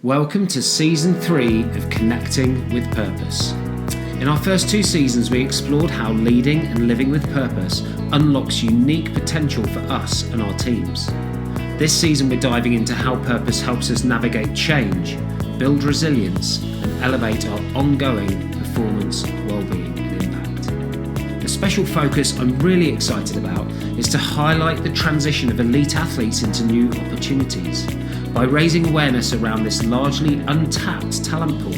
Welcome to Season 3 of Connecting with Purpose. In our first 2 seasons, we explored how leading and living with purpose unlocks unique potential for us and our teams. This season, we're diving into how purpose helps us navigate change, build resilience, and elevate our ongoing performance, well-being, and impact. A special focus I'm really excited about is to highlight the transition of elite athletes into new opportunities. By raising awareness around this largely untapped talent pool,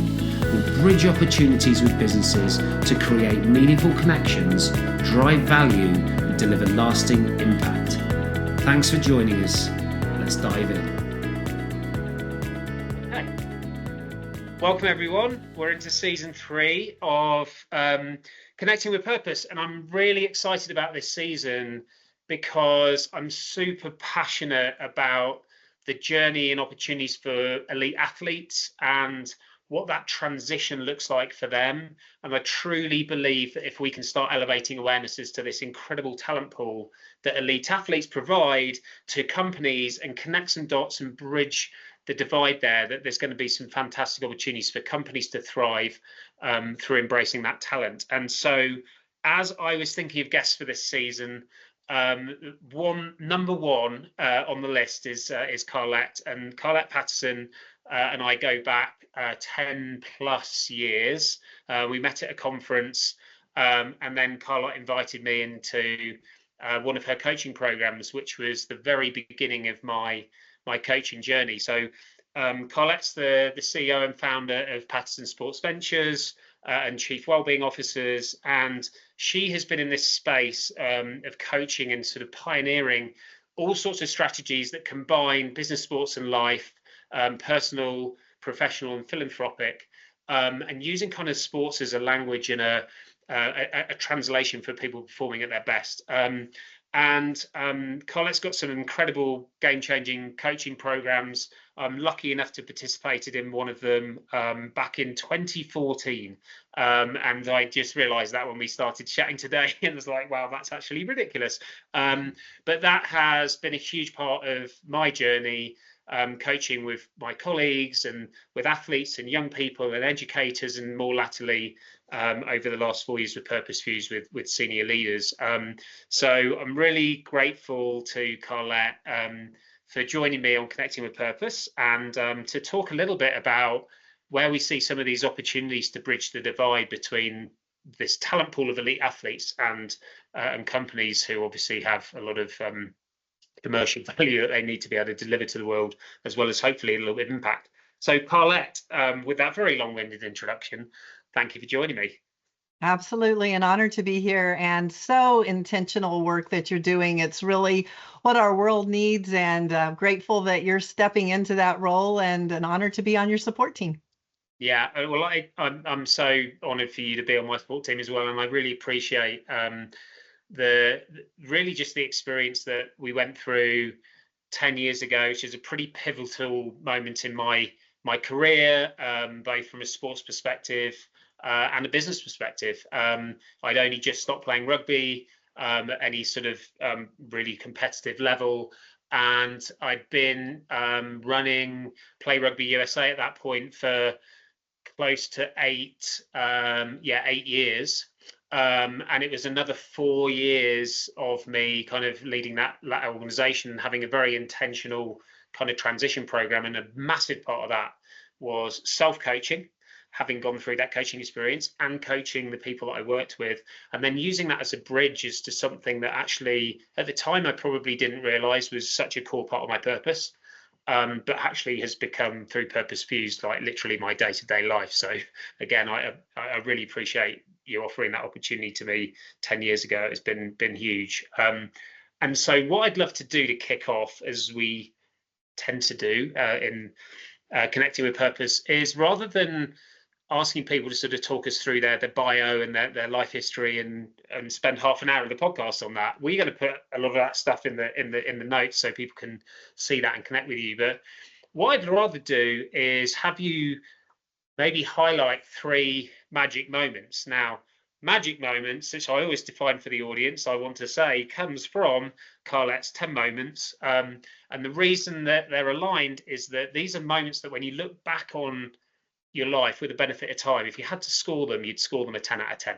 we'll bridge opportunities with businesses to create meaningful connections, drive value, and deliver lasting impact. Thanks for joining us. Let's dive in. Hey. Welcome everyone. We're into Season 3 of Connecting with Purpose, and I'm really excited about this season because I'm super passionate about the journey and opportunities for elite athletes and what that transition looks like for them. And I truly believe that if we can start elevating awarenesses to this incredible talent pool that elite athletes provide to companies and connect some dots and bridge the divide there, that there's going to be some fantastic opportunities for companies to thrive through embracing that talent. And so as I was thinking of guests for this season, number one on the list is Carlette, and Carlette Patterson and I go back 10 plus years. We met at a conference, and then Carlette invited me into one of her coaching programs, which was the very beginning of my coaching journey. So Carlette's the CEO and founder of Patterson Sports Ventures and Chief Wellbeing Officers, and she has been in this space of coaching and sort of pioneering all sorts of strategies that combine business, sports and life, personal, professional and philanthropic, and using kind of sports as a language and a translation for people performing at their best. And Carlette's got some incredible game-changing coaching programs. I'm lucky enough to have participated in one of them back in 2014. And I just realized that when we started chatting today, and was like, wow, that's actually ridiculous. But that has been a huge part of my journey, coaching with my colleagues and with athletes and young people and educators, and more latterly over the last 4 years with Purpose Fused with senior leaders. So I'm really grateful to Carlette for joining me on Connecting with Purpose, and to talk a little bit about where we see some of these opportunities to bridge the divide between this talent pool of elite athletes and companies who obviously have a lot of commercial value that they need to be able to deliver to the world, as well as hopefully a little bit of impact. So Carlette, with that very long-winded introduction, thank you for joining me. Absolutely, an honor to be here, and so intentional work that you're doing. It's really what our world needs, and grateful that you're stepping into that role, and an honor to be on your support team. Yeah, well, I'm so honored for you to be on my support team as well, and I really appreciate really just the experience that we went through 10 years ago, which is a pretty pivotal moment in my career, both from a sports perspective and a business perspective. I'd only just stopped playing rugby at any sort of really competitive level, and I'd been running Play Rugby USA at that point for close to 8 years. And it was another 4 years of me kind of leading that organization and having a very intentional kind of transition program. And a massive part of that was self-coaching, having gone through that coaching experience and coaching the people that I worked with, and then using that as a bridge as to something that actually at the time I probably didn't realize was such a core part of my purpose. But actually has become, through Purpose Fused, like literally my day-to-day life. So again, I really appreciate you offering that opportunity to me 10 years ago. It's been huge. And so what I'd love to do to kick off, as we tend to do in Connecting with Purpose, is rather than asking people to sort of talk us through their bio and their life history and spend half an hour of the podcast on that, we're going to put a lot of that stuff in the notes so people can see that and connect with you. But what I'd rather do is have you maybe highlight 3 magic moments. Now, magic moments, which I always define for the audience, I want to say, comes from Carlette's 10 moments. And the reason that they're aligned is that these are moments that when you look back on your life with the benefit of time, if you had to score them, you'd score them a 10 out of 10.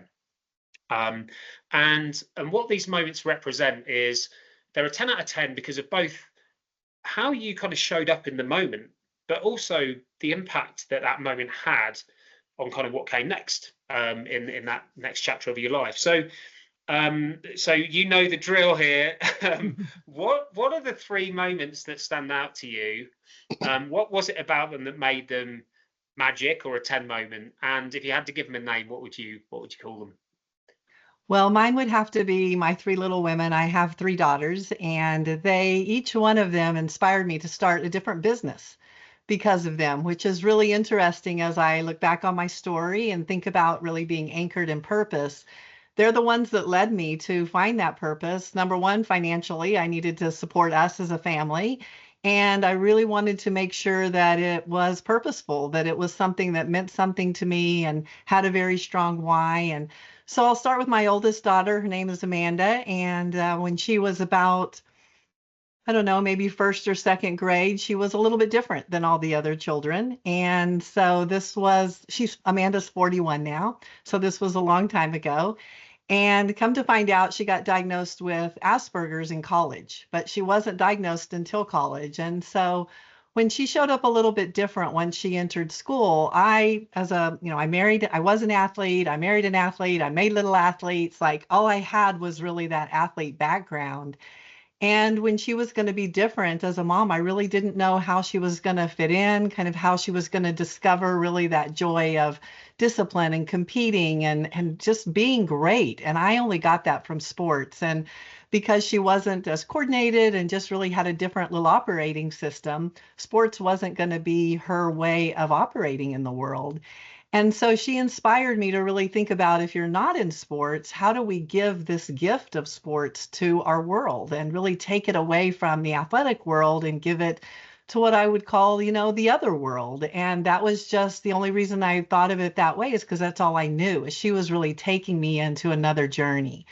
And what these moments represent is they're a 10 out of 10 because of both how you kind of showed up in the moment, but also the impact that that moment had on kind of what came next in that next chapter of your life. So so you know the drill here. What are the 3 moments that stand out to you? What was it about them that made them magic or a 10 moment? And if you had to give them a name, what would you call them? Well, mine would have to be my 3 little women. I have 3 daughters, and each one of them inspired me to start a different business because of them, which is really interesting as I look back on my story and think about really being anchored in purpose. They're the ones that led me to find that purpose. Number one, financially, I needed to support us as a family. And I really wanted to make sure that it was purposeful, that it was something that meant something to me and had a very strong why. And so I'll start with my oldest daughter. Her name is Amanda. And when she was about, I don't know, maybe first or second grade, she was a little bit different than all the other children. And so Amanda's 41 now. So this was a long time ago. And come to find out, she got diagnosed with Asperger's in college, but she wasn't diagnosed until college. And so when she showed up a little bit different when she entered school, I was an athlete, I married an athlete, I made little athletes. Like all I had was really that athlete background. And when she was going to be different as a mom, I really didn't know how she was going to fit in, kind of how she was going to discover really that joy of discipline and competing and just being great. And I only got that from sports. And because she wasn't as coordinated and just really had a different little operating system, sports wasn't going to be her way of operating in the world. And so she inspired me to really think about, if you're not in sports, how do we give this gift of sports to our world and really take it away from the athletic world and give it to what I would call, the other world. And that was just the only reason I thought of it that way, is because that's all I knew, is she was really taking me into another journey.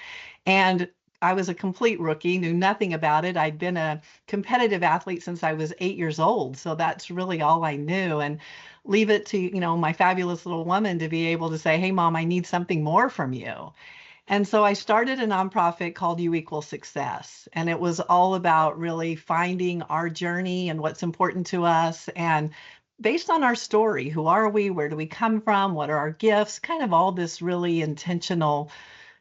And I was a complete rookie, knew nothing about it. I'd been a competitive athlete since I was 8 years old. So that's really all I knew. And leave it to, my fabulous little woman to be able to say, hey, Mom, I need something more from you. And so I started a nonprofit called You Equal Success. And it was all about really finding our journey and what's important to us. And based on our story, who are we? Where do we come from? What are our gifts? Kind of all this really intentional,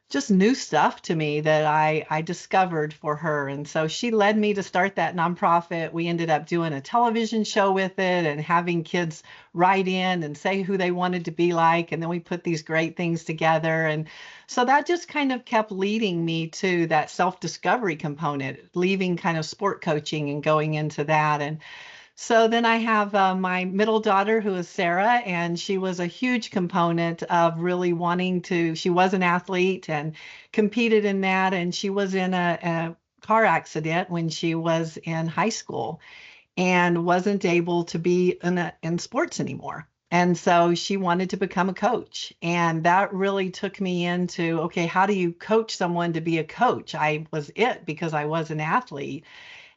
just new stuff to me that I discovered for her. And so she led me to start that nonprofit. We ended up doing a television show with it and having kids write in and say who they wanted to be like. And then we put these great things together. And so that just kind of kept leading me to that self-discovery component, leaving kind of sport coaching and going into that. And so then I have my middle daughter, who is Sarah, and she was a huge component of really she was an athlete and competed in that. And she was in a car accident when she was in high school and wasn't able to be in sports anymore. And so she wanted to become a coach. And that really took me into, okay, how do you coach someone to be a coach? I was it because I was an athlete.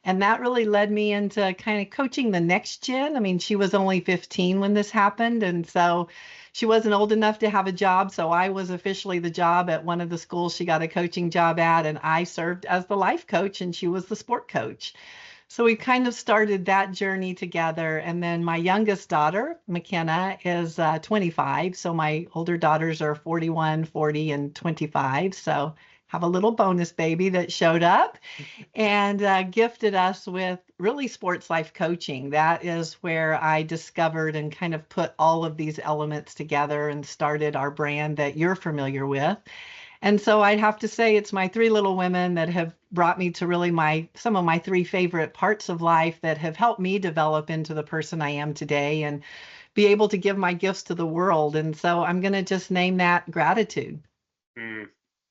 And that really led me into kind of coaching the next gen. I mean, she was only 15 when this happened. And so she wasn't old enough to have a job. So I was officially the job at one of the schools she got a coaching job at. And I served as the life coach and she was the sport coach. So we kind of started that journey together. And then my youngest daughter, McKenna, is 25. So my older daughters are 41, 40, and 25. So have a little bonus baby that showed up and gifted us with really sports life coaching. That is where I discovered and kind of put all of these elements together and started our brand that you're familiar with. And so I'd have to say it's my 3 little women that have brought me to really some of my 3 favorite parts of life that have helped me develop into the person I am today and be able to give my gifts to the world. And so I'm going to just name that gratitude.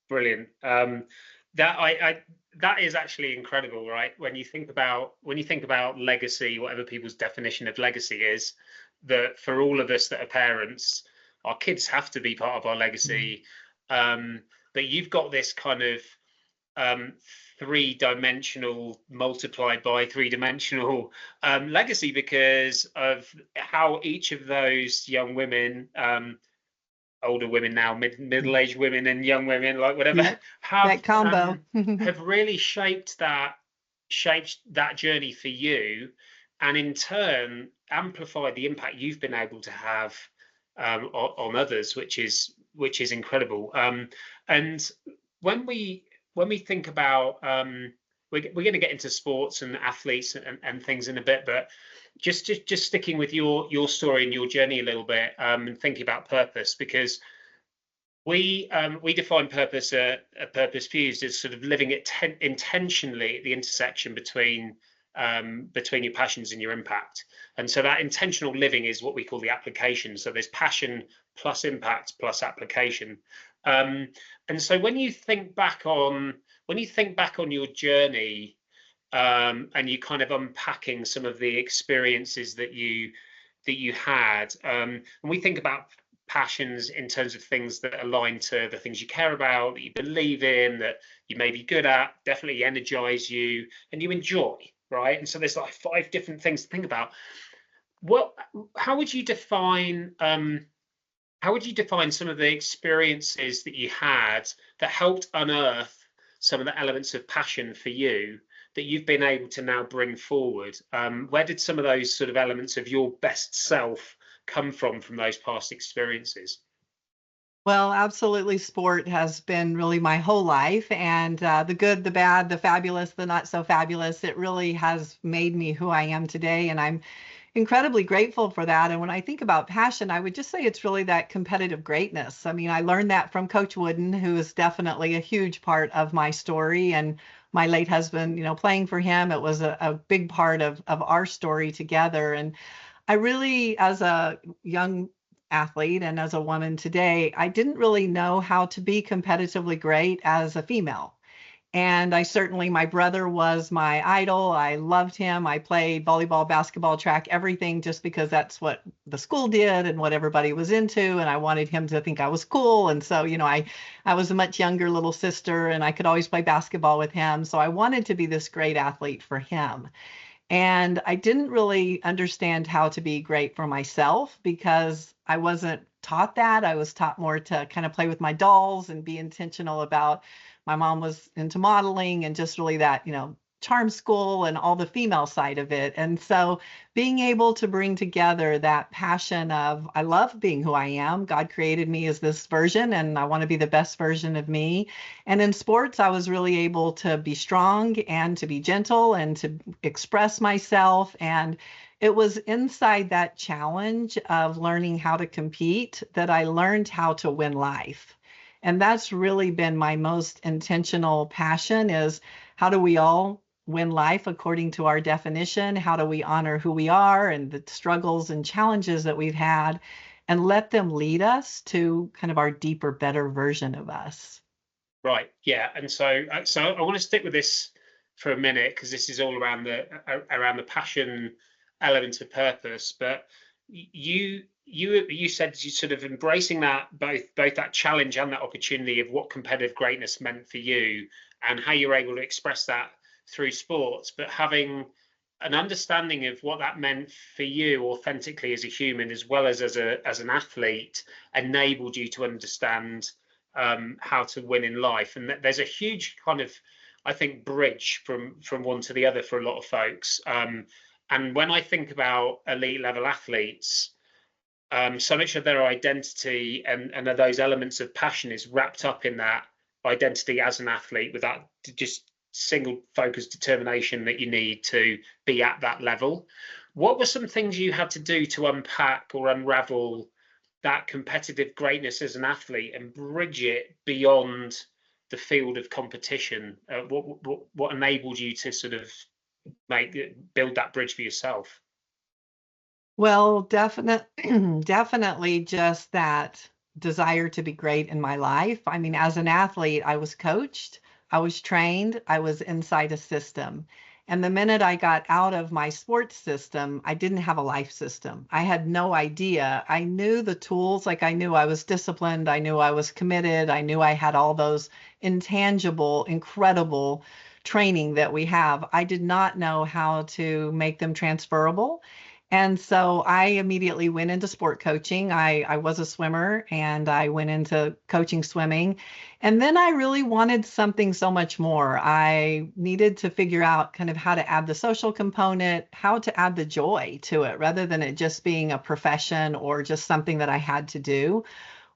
Brilliant. That is actually incredible, right? When you think about legacy, whatever people's definition of legacy is, that for all of us that are parents, our kids have to be part of our legacy. but you've got this kind of um, three-dimensional multiplied by three-dimensional legacy because of how each of those young women, older women now, middle-aged women and young women, like whatever, Yep, have that combo. have really shaped that journey for you, and in turn amplified the impact you've been able to have on others, which is incredible. And when we think about we're going to get into sports and athletes and things in a bit, but just sticking with your story and your journey a little bit, and thinking about purpose, because we define purpose Purpose Fused as sort of living it intentionally at the intersection between your passions and your impact. And so that intentional living is what we call the application. So there's passion plus impact plus application. And so when you think back on your journey, and you kind of unpacking some of the experiences that you had, and we think about passions in terms of things that align to the things you care about, that you believe in, that you may be good at, definitely energize you, and you enjoy, right? And so there's like 5 different things to think about. How would you define some of the experiences that you had that helped unearth some of the elements of passion for you that you've been able to now bring forward? Where did some of those sort of elements of your best self come from those past experiences? Well, absolutely. Sport has been really my whole life, and the good, the bad, the fabulous, the not so fabulous. It really has made me who I am today, and I'm incredibly grateful for that. And when I think about passion, I would just say it's really that competitive greatness. I mean, I learned that from Coach Wooden, who is definitely a huge part of my story, and my late husband, playing for him, it was a big part of our story together. And I really, as a young athlete and as a woman today, I didn't really know how to be competitively great as a female. And my brother was my idol. I loved him. I played volleyball, basketball, track, everything, just because that's what the school did and what everybody was into. And I wanted him to think I was cool. And so, I was a much younger little sister, and I could always play basketball with him. So I wanted to be this great athlete for him. And I didn't really understand how to be great for myself because I wasn't taught that. I was taught more to kind of play with my dolls and be intentional about. My mom was into modeling and just really that, charm school and all the female side of it. And so being able to bring together that passion of, I love being who I am. God created me as this version, and I want to be the best version of me. And in sports, I was really able to be strong and to be gentle and to express myself. And it was inside that challenge of learning how to compete that I learned how to win life. And that's really been my most intentional passion, is how do we all win life according to our definition? How do we honor who we are and the struggles and challenges that we've had, and let them lead us to kind of our deeper, better version of us? Right. Yeah. And so I want to stick with this for a minute, because this is all around the passion element of purpose. But you said you sort of embracing that, both that challenge and that opportunity of what competitive greatness meant for you and how you're able to express that through sports, but having an understanding of what that meant for you authentically as a human, as well as an athlete, enabled you to understand how to win in life. And there's a huge kind of, I think, bridge from one to the other for a lot of folks. And when I think about elite level athletes, so much of their identity and of those elements of passion is wrapped up in that identity as an athlete, with that just single focused determination that you need to be at that level. What were some things you had to do to unpack or unravel that competitive greatness as an athlete and bridge it beyond the field of competition? What enabled you to sort of build that bridge for yourself? Well, definitely just that desire to be great in my life. I mean, as an athlete, I was coached, I was trained, I was inside a system. And the minute I got out of my sports system, I didn't have a life system. I had no idea. I knew the tools, like I knew I was disciplined, I knew I was committed, I knew I had all those intangible, incredible training that we have. I did not know how to make them transferable. And so I immediately went into sport coaching. I was a swimmer and I went into coaching swimming. And then I really wanted something so much more. I needed to figure out kind of how to add the social component, how to add the joy to it, rather than it just being a profession or just something that I had to do,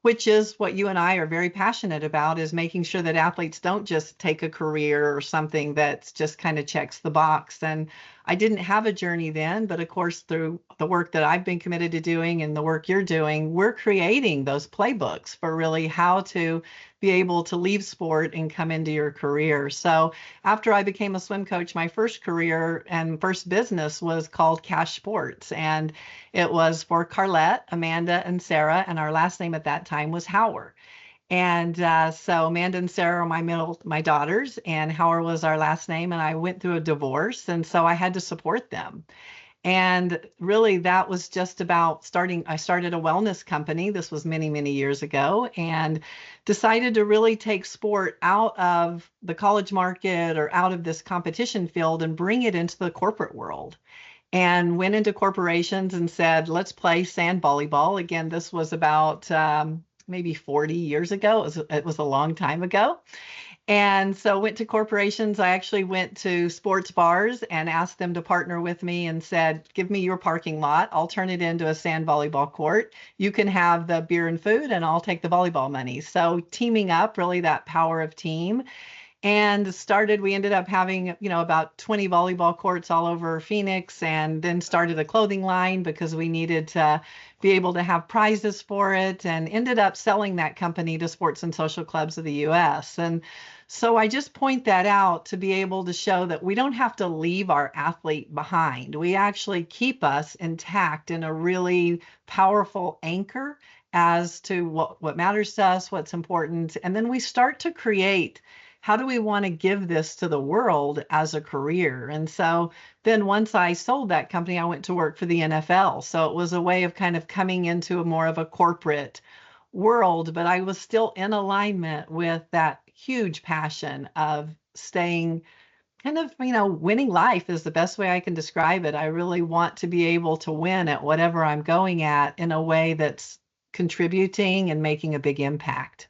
which is what you and I are very passionate about, is making sure that athletes don't just take a career or something that's just kind of checks the box. And I didn't have a journey then, but of course, through the work that I've been committed to doing and the work you're doing, we're creating those playbooks for really how to be able to leave sport and come into your career. So after I became a swim coach, my first career and first business was called Cash Sports. And it was for Carlette, Amanda, and Sarah. And our last name at that time was Hauer. And so Amanda and Sarah are my daughters, and Hauer was our last name. And I went through a divorce, and so I had to support them. And really, that was just about starting. I started a wellness company. This was many, many years ago, and decided to really take sport out of the college market or out of this competition field and bring it into the corporate world. And went into corporations and said, let's play sand volleyball. Again, this was about maybe 40 years ago. It was a long time ago. And so went to corporations. I actually went to sports bars and asked them to partner with me and said, give me your parking lot. I'll turn it into a sand volleyball court. You can have the beer and food and I'll take the volleyball money. So teaming up, really that power of team. And we ended up having, about 20 volleyball courts all over Phoenix, and then started a clothing line because we needed to be able to have prizes for it, and ended up selling that company to sports and social clubs of the US. And so I just point that out to be able to show that we don't have to leave our athlete behind. We actually keep us intact in a really powerful anchor as to what matters to us, what's important. And then we start to create, how do we want to give this to the world as a career? And so then once I sold that company, I went to work for the NFL. So it was a way of kind of coming into a more of a corporate world, but I was still in alignment with that huge passion of staying kind of, winning life is the best way I can describe it. I really want to be able to win at whatever I'm going at in a way that's contributing and making a big impact.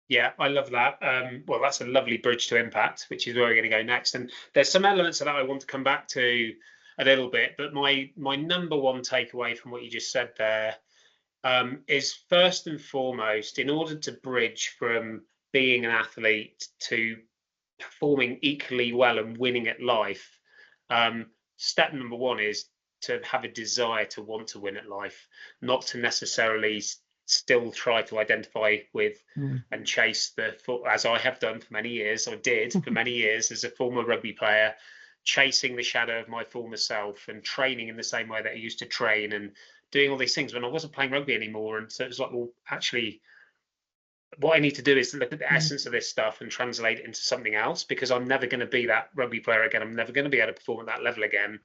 Yeah, I love that. Well, that's a lovely bridge to impact, which is where we're going to go next. And there's some elements of that I want to come back to a little bit. But my number one takeaway from what you just said there is, first and foremost, in order to bridge from being an athlete to performing equally well and winning at life, step number one is to have a desire to want to win at life, not to necessarily still try to identify with and chase as I have done for many years, or did for many years as a former rugby player, chasing the shadow of my former self and training in the same way that I used to train and doing all these things when I wasn't playing rugby anymore. And so it was like, well, actually, what I need to do is look at the essence of this stuff and translate it into something else, because I'm never going to be that rugby player again. I'm never going to be able to perform at that level again.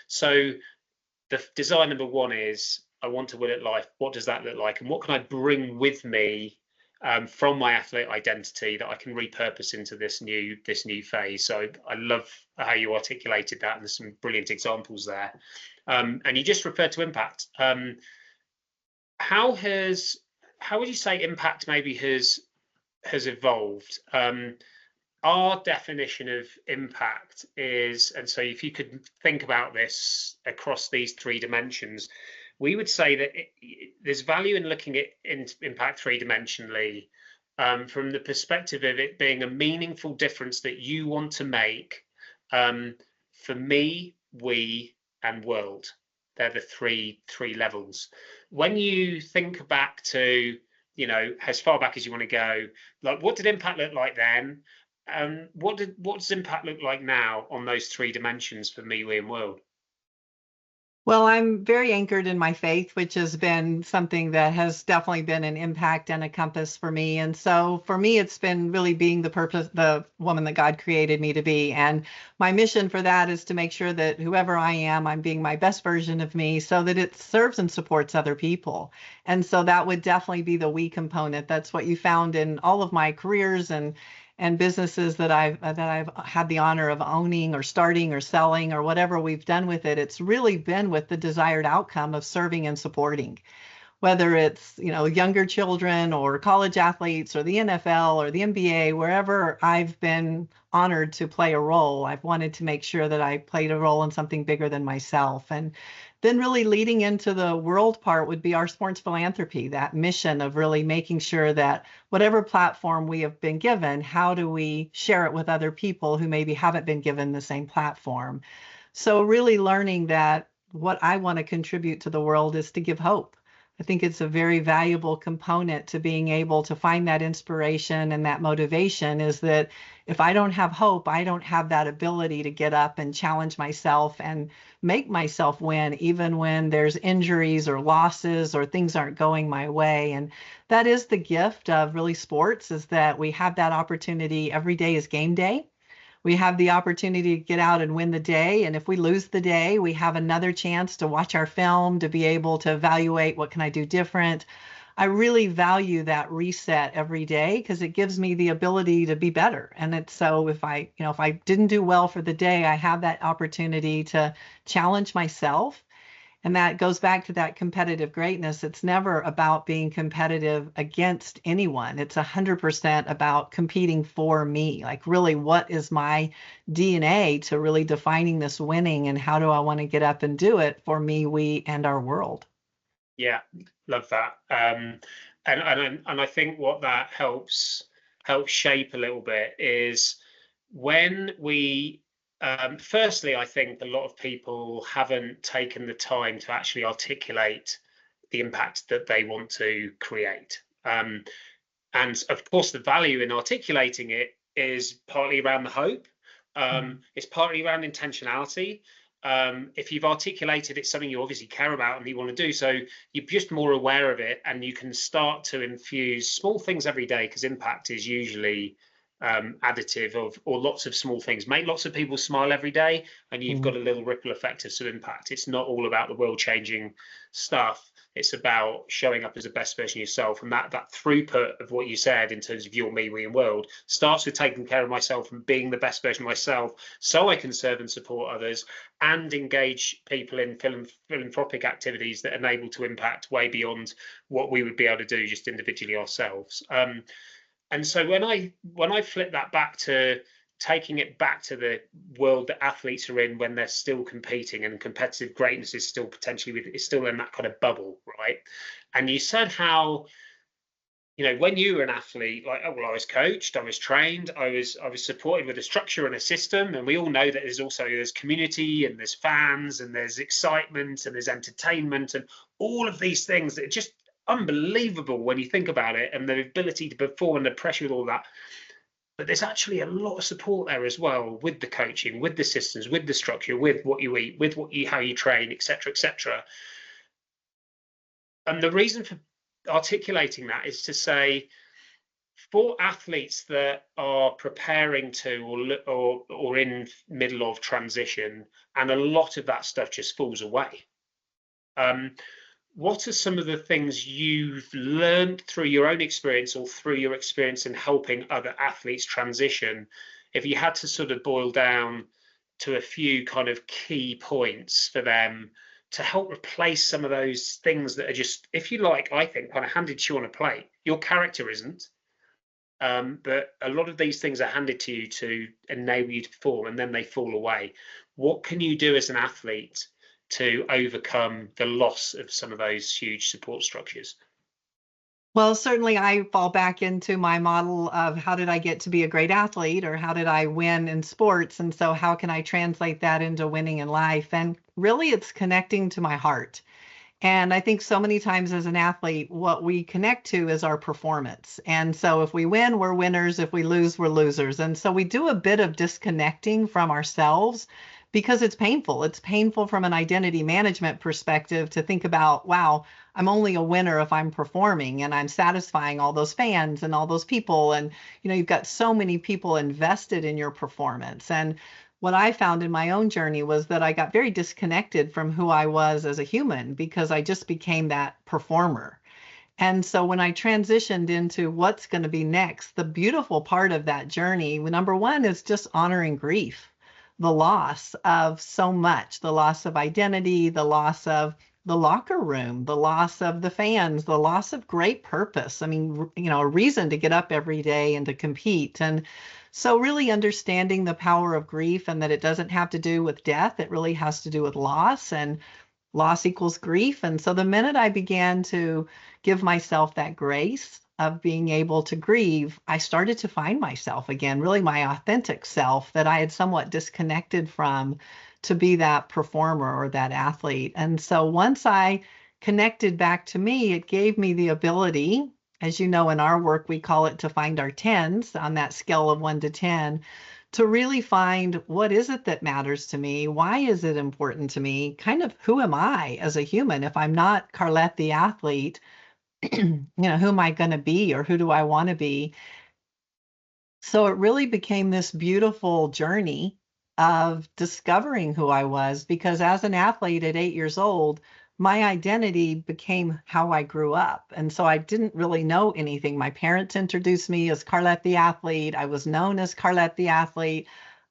So the desire number one is, I want to win at life. What does that look like? And what can I bring with me from my athlete identity that I can repurpose into this new phase? So I love how you articulated that, and there's some brilliant examples there. And you just referred to impact. How would you say impact maybe has evolved? Our definition of impact is, and so if you could think about this across these three dimensions, we would say that there's value in looking at impact three-dimensionally, from the perspective of it being a meaningful difference that you want to make for me, we, and world. They're the three levels. When you think back to, as far back as you want to go, like, what did impact look like then? What does impact look like now on those three dimensions for me, we, and world? Well, I'm very anchored in my faith, which has been something that has definitely been an impact and a compass for me. And so for me, it's been really being the purpose, the woman that God created me to be. And my mission for that is to make sure that whoever I am, I'm being my best version of me so that it serves and supports other people. And so that would definitely be the we component. That's what you found in all of my careers and businesses that I've had the honor of owning or starting or selling or whatever we've done with it. It's really been with the desired outcome of serving and supporting, whether it's, younger children or college athletes or the NFL or the NBA, wherever I've been honored to play a role, I've wanted to make sure that I played a role in something bigger than myself. And then really leading into the world part would be our sports philanthropy, that mission of really making sure that whatever platform we have been given, how do we share it with other people who maybe haven't been given the same platform? So really learning that what I want to contribute to the world is to give hope. I think it's a very valuable component to being able to find that inspiration and that motivation is that if I don't have hope, I don't have that ability to get up and challenge myself and make myself win, even when there's injuries or losses or things aren't going my way. And that is the gift of really sports, is that we have that opportunity. Every day is game day. We have the opportunity to get out and win the day. And if we lose the day, we have another chance to watch our film, to be able to evaluate what can I do different. I really value that reset every day because it gives me the ability to be better. And it's so if I didn't do well for the day, I have that opportunity to challenge myself. And that goes back to that competitive greatness. It's never about being competitive against anyone. It's 100% about competing for me. Like, really, what is my DNA to really defining this winning, and how do I want to get up and do it for me, we, and our world? Yeah, love that. And I think what that helps shape a little bit is when we firstly, I think a lot of people haven't taken the time to actually articulate the impact that they want to create. And of course, the value in articulating it is partly around the hope. It's partly around intentionality. If you've articulated it's something you obviously care about and you want to do, so you're just more aware of it, and you can start to infuse small things every day, because impact is usually additive of, or lots of small things make lots of people smile every day, and you've got a little ripple effect of some impact. It's not all about the world changing stuff. It's about showing up as the best version of yourself, and that throughput of what you said in terms of your, me, we, and world starts with taking care of myself and being the best version of myself, so I can serve and support others and engage people in philanthropic activities that enable to impact way beyond what we would be able to do just individually ourselves. And so when I flip that back to taking it back to the world that athletes are in when they're still competing, and competitive greatness is still potentially is still in that kind of bubble, right? And you said how, when you were an athlete, like, oh, well, I was coached, I was trained, I was supported with a structure and a system, and we all know that there's community, and there's fans, and there's excitement, and there's entertainment, and all of these things that are just unbelievable when you think about it, and the ability to perform and the pressure with all that. But there's actually a lot of support there as well, with the coaching, with the systems, with the structure, with what you eat, with how you train, etc., etc. And the reason for articulating that is to say, for athletes that are preparing to or in middle of transition, and a lot of that stuff just falls away. What are some of the things you've learned through your own experience, or through your experience in helping other athletes transition, if you had to sort of boil down to a few kind of key points for them to help replace some of those things that are just, if you like, I think, kind of handed to you on a plate? Your character isn't, but a lot of these things are handed to you to enable you to perform, and then they fall away. What can you do as an athlete to overcome the loss of some of those huge support structures? Well, certainly I fall back into my model of how did I get to be a great athlete, or how did I win in sports? And so how can I translate that into winning in life? And really, it's connecting to my heart. And I think so many times as an athlete, what we connect to is our performance. And so if we win, we're winners. If we lose, we're losers. And so we do a bit of disconnecting from ourselves because it's painful. It's painful from an identity management perspective to think about, wow, I'm only a winner if I'm performing and I'm satisfying all those fans and all those people. And, you've got so many people invested in your performance. And what I found in my own journey was that I got very disconnected from who I was as a human because I just became that performer. And so when I transitioned into what's going to be next, the beautiful part of that journey, number one, is just honoring grief, the loss of so much, the loss of identity, the loss of the locker room, the loss of the fans, the loss of great purpose. I mean, a reason to get up every day and to compete. And so really understanding the power of grief and that it doesn't have to do with death. It really has to do with loss, and loss equals grief. And so the minute I began to give myself that grace of being able to grieve, I started to find myself again, really my authentic self that I had somewhat disconnected from, to be that performer or that athlete. And so once I connected back to me, it gave me the ability, as you know, in our work, we call it to find our tens on that scale of 1 to 10, to really find what is it that matters to me? Why is it important to me? Kind of who am I as a human? If I'm not Carlette the athlete, who am I going to be, or who do I want to be? So it really became this beautiful journey of discovering who I was, because as an athlete at 8 years old, my identity became how I grew up. And so I didn't really know anything. My parents introduced me as Carlette the athlete. I was known as Carlette the athlete.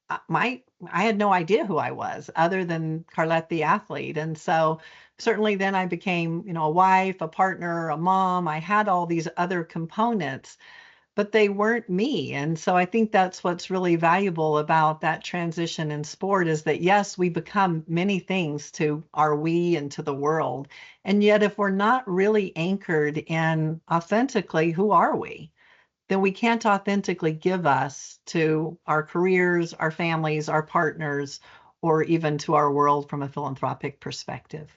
I had no idea who I was other than Carlette the athlete. And so certainly then I became, a wife, a partner, a mom. I had all these other components, but they weren't me. And so I think that's what's really valuable about that transition in sport, is that yes, we become many things to our we and to the world. And yet if we're not really anchored in authentically who are we, then we can't authentically give us to our careers, our families, our partners, or even to our world from a philanthropic perspective.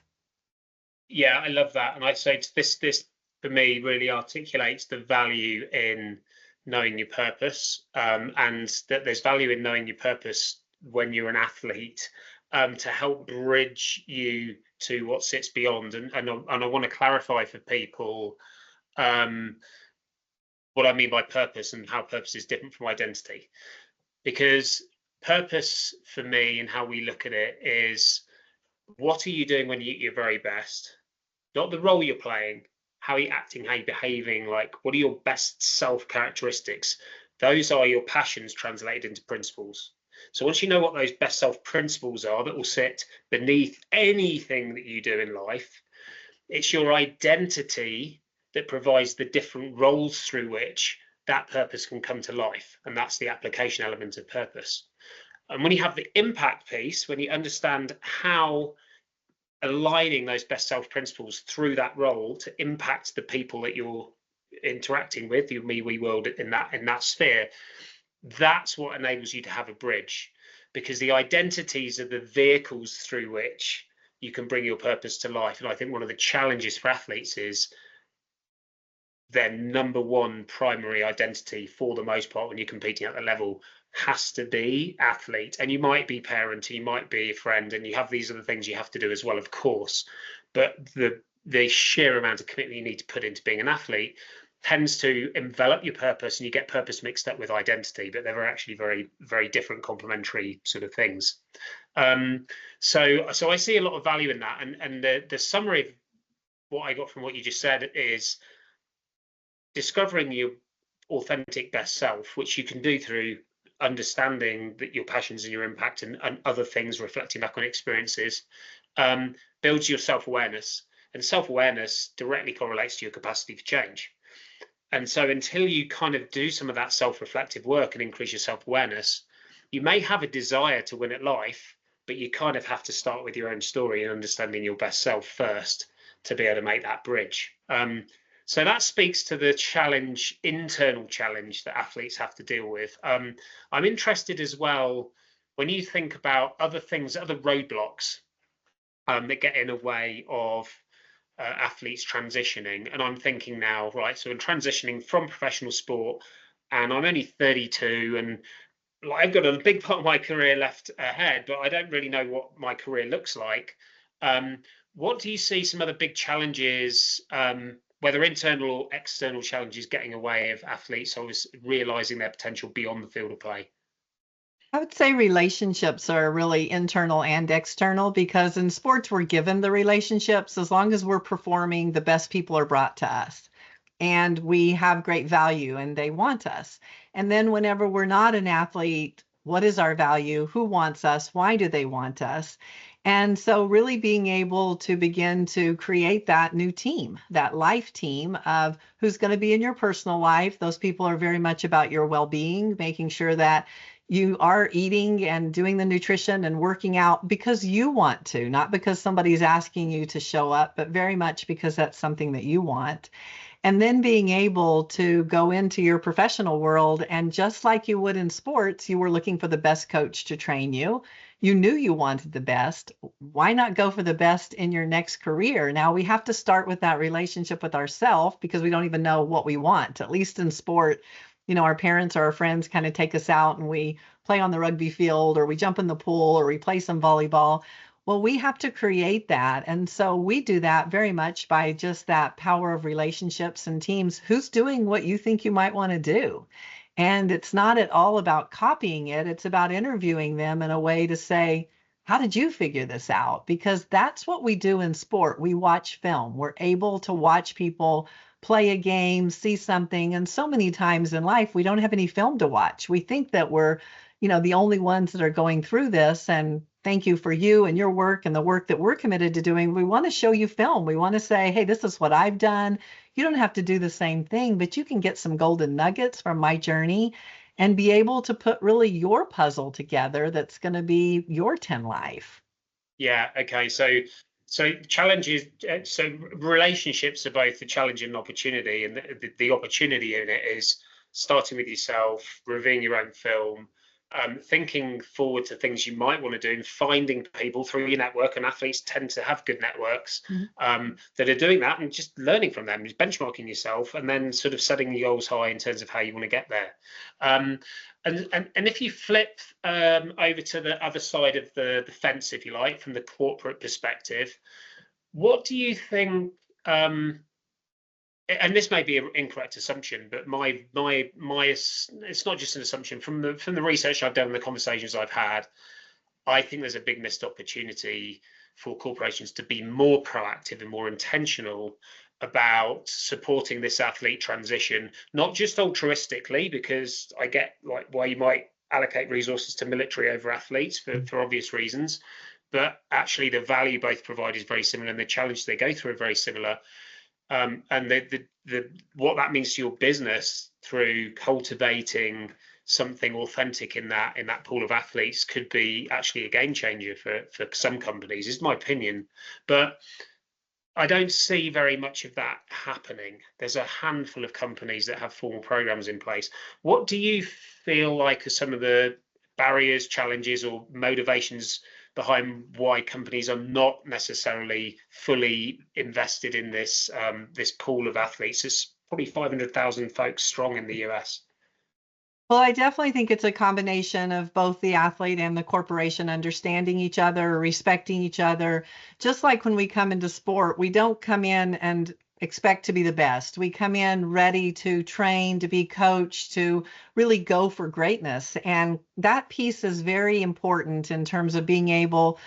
Yeah, I love that. And I'd say this for me really articulates the value in knowing your purpose, and that there's value in knowing your purpose when you're an athlete, to help bridge you to what sits beyond. And I want to clarify for people what I mean by purpose and how purpose is different from identity. Because purpose for me and how we look at it is, what are you doing when you're at your very best? Not the role you're playing, how you're acting, how you're behaving, like what are your best self characteristics? Those are your passions translated into principles. So once you know what those best self principles are that will sit beneath anything that you do in life, it's your identity that provides the different roles through which that purpose can come to life. And that's the application element of purpose. And when you have the impact piece, when you understand how aligning those best self principles through that role to impact the people that you're interacting with, your me, we world in that sphere, that's what enables you to have a bridge, because the identities are the vehicles through which you can bring your purpose to life. And I think one of the challenges for athletes is their number one primary identity, for the most part, when you're competing at the level, has to be athlete. And you might be parent, and you might be a friend, and you have these other things you have to do as well, of course. But the sheer amount of commitment you need to put into being an athlete tends to envelop your purpose, and you get purpose mixed up with identity, but they're actually very, very different complementary sort of things. So I see a lot of value in that. And the summary of what I got from what you just said is discovering your authentic best self, which you can do through understanding that your passions and your impact and other things, reflecting back on experiences, builds your self-awareness. And self-awareness directly correlates to your capacity for change. And so until you kind of do some of that self-reflective work and increase your self-awareness, you may have a desire to win at life, but you kind of have to start with your own story and understanding your best self first to be able to make that bridge. So that speaks to the challenge, internal challenge that athletes have to deal with. I'm interested as well, when you think about other things, other roadblocks that get in the way of athletes transitioning. And I'm thinking now, right, so in transitioning from professional sport, and I'm only 32, and like I've got a big part of my career left ahead, but I don't really know what my career looks like. Um, what do you see some other big challenges, whether internal or external challenges, getting away of athletes always realizing their potential beyond the field of play? I would say relationships are really internal and external because in sports, we're given the relationships. As long as we're performing, the best people are brought to us and we have great value and they want us. And then whenever we're not an athlete, what is our value? Who wants us? Why do they want us? And so, really being able to begin to create that new team, that life team of who's going to be in your personal life. Those people are very much about your well being, making sure that you are eating and doing the nutrition and working out because you want to, not because somebody's asking you to show up, but very much because that's something that you want. And then being able to go into your professional world and just like you would in sports, you were looking for the best coach to train you. You knew you wanted the best. Why not go for the best in your next career? Now we have to start with that relationship with ourselves because we don't even know what we want. At least in sport, our parents or our friends kind of take us out and we play on the rugby field or we jump in the pool or we play some volleyball. Well, we have to create that. And so we do that very much by just that power of relationships and teams. Who's doing what you think you might want to do? And it's not at all about copying it. It's about interviewing them in a way to say, how did you figure this out? Because that's what we do in sport. We watch film. We're able to watch people play a game, see something. And so many times in life, we don't have any film to watch. We think that we're the only ones that are going through this. And thank you for you and your work and the work that we're committed to doing. We want to show you film. We want to say, hey, this is what I've done. You don't have to do the same thing, but you can get some golden nuggets from my journey and be able to put really your puzzle together that's going to be your 10 life. Yeah. Okay. So challenges. So relationships are both a challenge and an opportunity, and the opportunity in it is starting with yourself, reviewing your own film, thinking forward to things you might want to do, and finding people through your network. And athletes tend to have good networks that are doing that, and just learning from them, just benchmarking yourself, and then sort of setting your goals high in terms of how you want to get there. And if you flip over to the other side of the fence, if you like, from the corporate perspective, what do you think? And this may be an incorrect assumption, but my it's not just an assumption from the research I've done and the conversations I've had. I think there's a big missed opportunity for corporations to be more proactive and more intentional about supporting this athlete transition, not just altruistically, because I get like why you might allocate resources to military over athletes for obvious reasons, but actually the value both provide is very similar and the challenges they go through are very similar. And what that means to your business through cultivating something authentic in that pool of athletes could be actually a game changer for some companies, is my opinion. But I don't see very much of that happening. There's a handful of companies that have formal programs in place. What do you feel like are some of the barriers, challenges, or motivations behind why companies are not necessarily fully invested in this pool of athletes? It's probably 500,000 folks strong in the US. Well, I definitely think it's a combination of both the athlete and the corporation understanding each other, respecting each other. Just like when we come into sport, we don't come in and expect to be the best. We come in ready to train, to be coached, to really go for greatness. And that piece is very important in terms of being able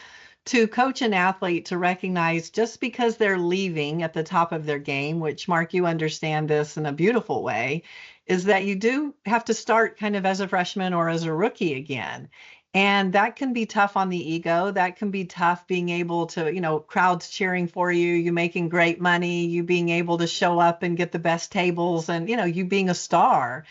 to coach an athlete to recognize just because they're leaving at the top of their game, which Mark, you understand this in a beautiful way, is that you do have to start kind of as a freshman or as a rookie again. And that can be tough on the ego. That can be tough being able to, crowds cheering for you, you making great money, you being able to show up and get the best tables and, you being a star.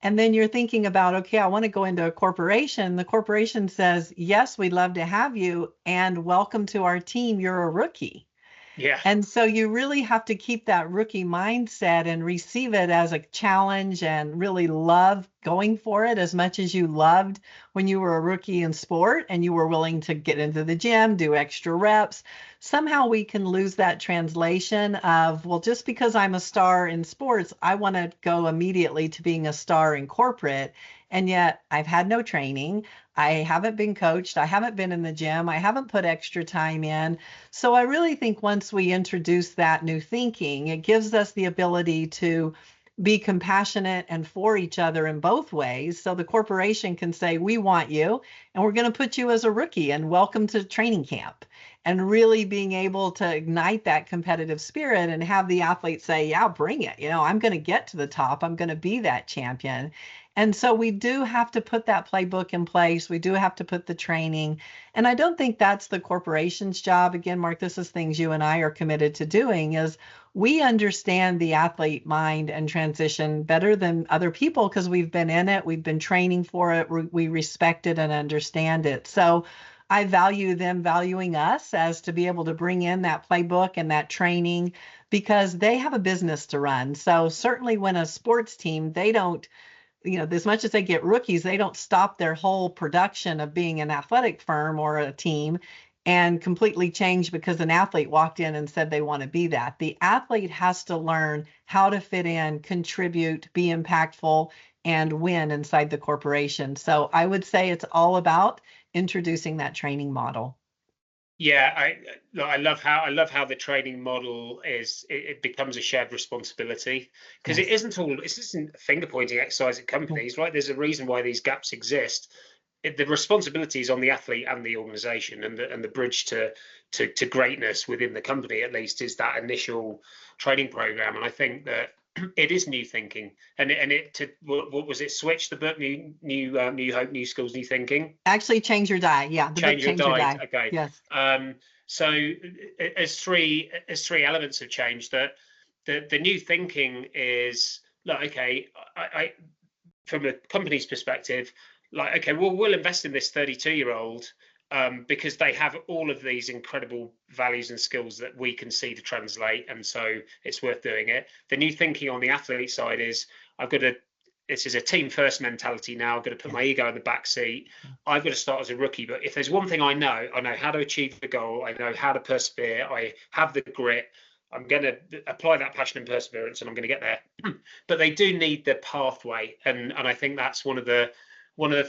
And then you're thinking about, okay, I want to go into a corporation. The corporation says, yes, we'd love to have you and welcome to our team. You're a rookie. Yeah. And so you really have to keep that rookie mindset and receive it as a challenge and really love going for it as much as you loved when you were a rookie in sport and you were willing to get into the gym, do extra reps. Somehow we can lose that translation of, well, just because I'm a star in sports, I want to go immediately to being a star in corporate. And yet I've had no training. I haven't been coached. I haven't been in the gym. I haven't put extra time in. So I really think once we introduce that new thinking, it gives us the ability to be compassionate and for each other in both ways. So the corporation can say, we want you, and we're going to put you as a rookie and welcome to training camp. And really being able to ignite that competitive spirit and have the athlete say, yeah, bring it. I'm going to get to the top. I'm going to be that champion. And so we do have to put that playbook in place. We do have to put the training. And I don't think that's the corporation's job. Again, Mark, this is things you and I are committed to doing, is we understand the athlete mind and transition better than other people because we've been in it. We've been training for it. We respect it and understand it. So I value them valuing us as to be able to bring in that playbook and that training because they have a business to run. So certainly when a sports team, they don't, as much as they get rookies, they don't stop their whole production of being an athletic firm or a team and completely change because an athlete walked in and said they want to be that. The athlete has to learn how to fit in, contribute, be impactful, and win inside the corporation. So I would say it's all about introducing that training model. Yeah, I love how the training model it becomes a shared responsibility because Yes. it isn't a finger pointing exercise at companies, right? There's a reason why these gaps exist. The responsibility is on the athlete and the organization, and the bridge to greatness within the company at least is that initial training program. And I think that it is new thinking, what was it? Switch the book, new hope, new skills, new thinking. Actually, Change Your Die. Yeah, the book Change Your Change Your Die. Die. Okay. Yes. So as three elements have changed. That the new thinking is like, okay, I from a company's perspective, like, okay, well, we'll invest in this 32-year-old because they have all of these incredible values and skills that we can see to translate, and so it's worth doing it. The new thinking on the athlete side is, this is a team first mentality now. I've got to put my ego in the back seat. I've got to start as a rookie. But if there's one thing I know how to achieve the goal. I know how to persevere. I have the grit. I'm going to apply that passion and perseverance, and I'm going to get there. But they do need the pathway, and I think that's one of the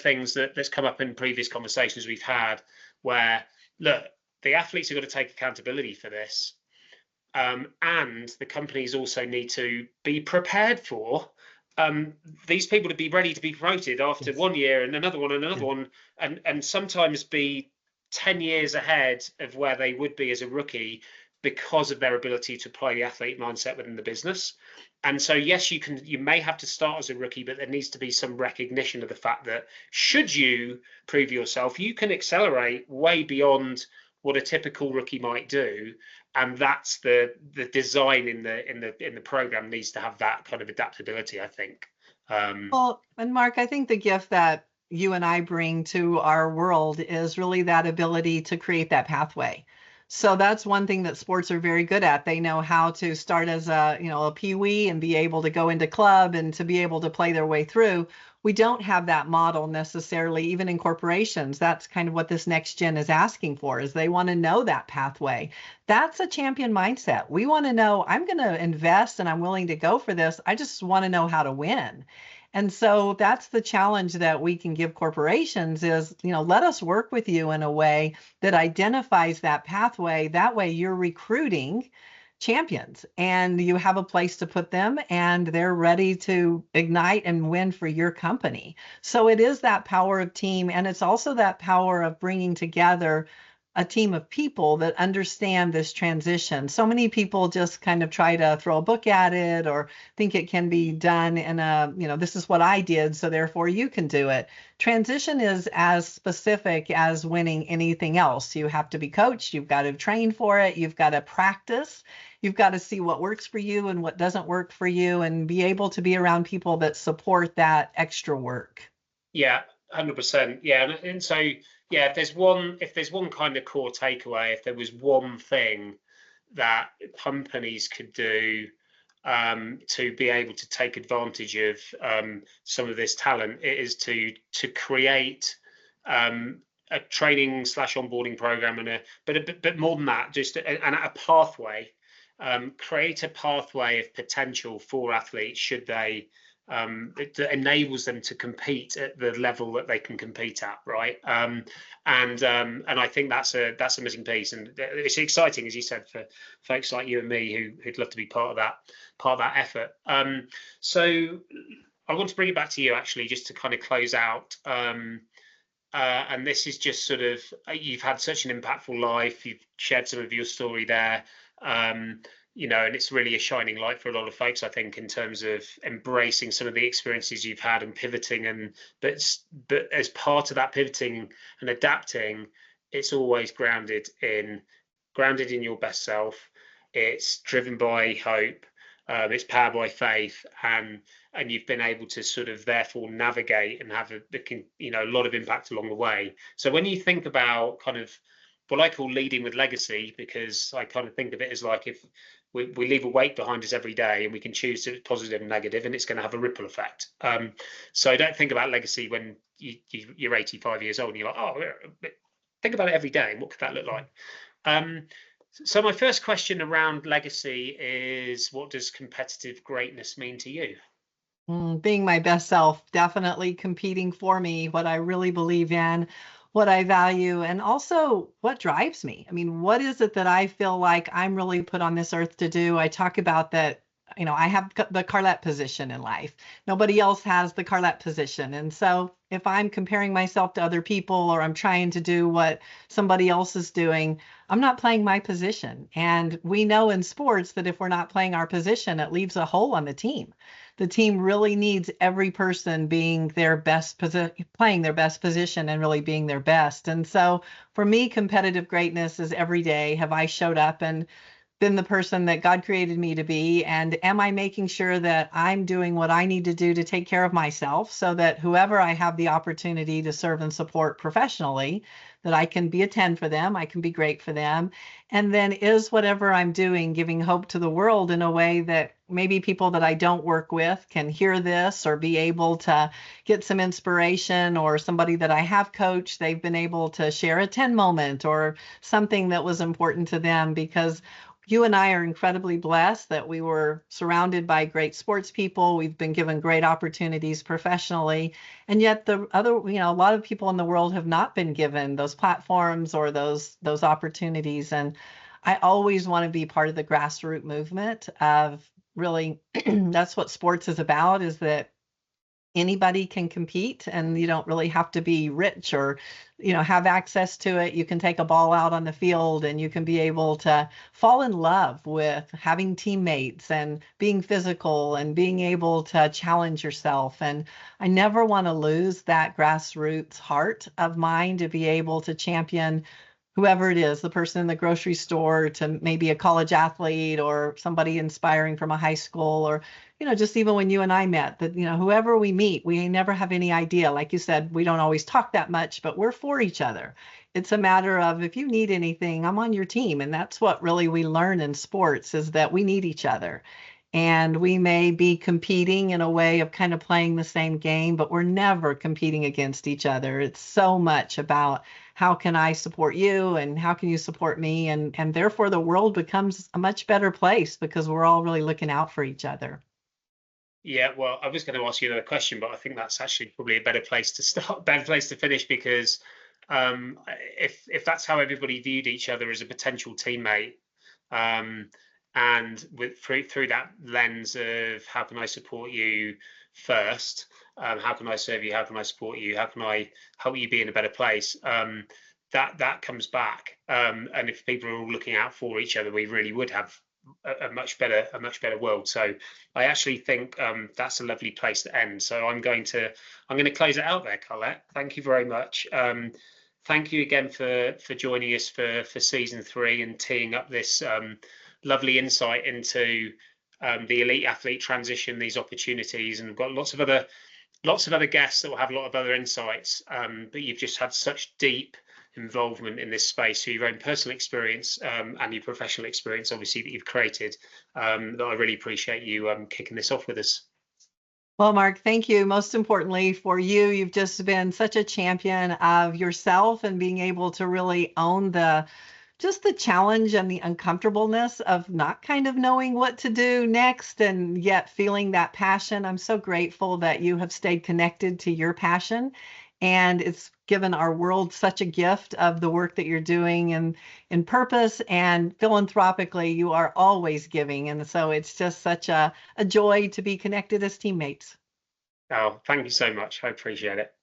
things that's come up in previous conversations we've had, where look, the athletes have got to take accountability for this, and the companies also need to be prepared for these people to be ready to be promoted after 1 year and another one, and sometimes be 10 years ahead of where they would be as a rookie because of their ability to apply the athlete mindset within the business. And so, yes, you may have to start as a rookie, but there needs to be some recognition of the fact that should you prove yourself, you can accelerate way beyond what a typical rookie might do. And that's the design in the program needs to have that kind of adaptability, I think. Well, and Mark, I think the gift that you and I bring to our world is really that ability to create that pathway. So that's one thing that sports are very good at. They know how to start as a peewee and be able to go into club and to be able to play their way through. We don't have that model necessarily, even in corporations. That's kind of what this next gen is asking for, is they want to know that pathway. That's a champion mindset. We want to know, I'm going to invest and I'm willing to go for this. I just want to know how to win. And so that's the challenge that we can give corporations is, let us work with you in a way that identifies that pathway. That way you're recruiting champions and you have a place to put them and they're ready to ignite and win for your company. So it is that power of team. And it's also that power of bringing together a team of people that understand this transition. So many people just kind of try to throw a book at it or think it can be done in this is what I did, so therefore you can do it. Transition is as specific as winning anything else. You have to be coached, you've got to train for it, you've got to practice, you've got to see what works for you and what doesn't work for you, and be able to be around people that support that extra work. Yeah, 100%. Yeah, and so yeah, if there's one kind of core takeaway, if there was one thing that companies could do to be able to take advantage of some of this talent, it is to create a training / onboarding program but more than that, just a pathway. Create a pathway of potential for athletes should they it enables them to compete at the level that they can compete at, right? And I think that's a missing piece, and it's exciting, as you said, for folks like you and me who'd love to be part of that effort. So I want to bring it back to you, actually, just to kind of close out. And this is just sort of, you've had such an impactful life. You've shared some of your story there. You know, and it's really a shining light for a lot of folks, I think, in terms of embracing some of the experiences you've had and pivoting. But as part of that pivoting and adapting, it's always grounded in your best self. It's driven by hope. It's powered by faith, and you've been able to sort of therefore navigate and have a lot of impact along the way. So when you think about kind of what I call leading with legacy, because I kind of think of it as like, if we leave a weight behind us every day, and we can choose to positive and negative, and it's going to have a ripple effect. So don't think about legacy when you're 85 years old and you're like, oh, think about it every day. What could that look like? So my first question around legacy is, what does competitive greatness mean to you? Being my best self, definitely competing for me, what I really believe in, what I value, and also what drives me. I mean, what is it that I feel like I'm really put on this earth to do? I talk about that, you know, I have the Carlette position in life. Nobody else has the Carlette position. And so if I'm comparing myself to other people, or I'm trying to do what somebody else is doing, I'm not playing my position. And we know in sports that if we're not playing our position, it leaves a hole on the team. The team really needs every person being their best playing their best position and really being their best. And so for me, competitive greatness is every day. Have I showed up and been the person that God created me to be? And am I making sure that I'm doing what I need to do to take care of myself, so that whoever I have the opportunity to serve and support professionally, that I can be a 10 for them, I can be great for them. And then is whatever I'm doing giving hope to the world in a way that maybe people that I don't work with can hear this, or be able to get some inspiration, or somebody that I have coached, they've been able to share a 10 moment or something that was important to them. Because you and I are incredibly blessed that we were surrounded by great sports people. We've been given great opportunities professionally. And yet the other, you know, a lot of people in the world have not been given those platforms or those opportunities. And I always want to be part of the grassroots movement of really, that's what sports is about, is that anybody can compete, and you don't really have to be rich or, you know, have access to it. You can take a ball out on the field, and you can be able to fall in love with having teammates and being physical and being able to challenge yourself. And I never want to lose that grassroots heart of mine, to be able to champion whoever it is, the person in the grocery store to maybe a college athlete, or somebody inspiring from a high school, or, you know, just even when you and I met, that, you know, whoever we meet, we never have any idea. Like you said, we don't always talk that much, but we're for each other. It's a matter of, if you need anything, I'm on your team. And that's what really we learn in sports, is that we need each other. And we may be competing in a way of kind of playing the same game, but we're never competing against each other. It's so much about, how can I support you, and how can you support me? And therefore the world becomes a much better place, because we're all really looking out for each other. Yeah, well, I was going to ask you another question, but I think that's actually probably a better place to start, better place to finish, because if that's how everybody viewed each other, as a potential teammate, and through that lens of, how can I support you first? How can I serve you? How can I support you? How can I help you be in a better place? That comes back. And if people are all looking out for each other, we really would have a much better world. So I actually think that's a lovely place to end. So I'm going to close it out there, Carlette. Thank you very much. Thank you again for joining us for season 3, and teeing up this lovely insight into the elite athlete transition, these opportunities. And we've got lots of other guests that will have a lot of other insights, but you've just had such deep involvement in this space through your own personal experience and your professional experience, obviously, that you've created, that I really appreciate you kicking this off with us. Well, Mark, thank you. Most importantly for you, you've just been such a champion of yourself, and being able to really own just the challenge and the uncomfortableness of not kind of knowing what to do next and yet feeling that passion. I'm so grateful that you have stayed connected to your passion, and it's given our world such a gift of the work that you're doing and in purpose and philanthropically. You are always giving. And so it's just such a joy to be connected as teammates. Oh, thank you so much. I appreciate it.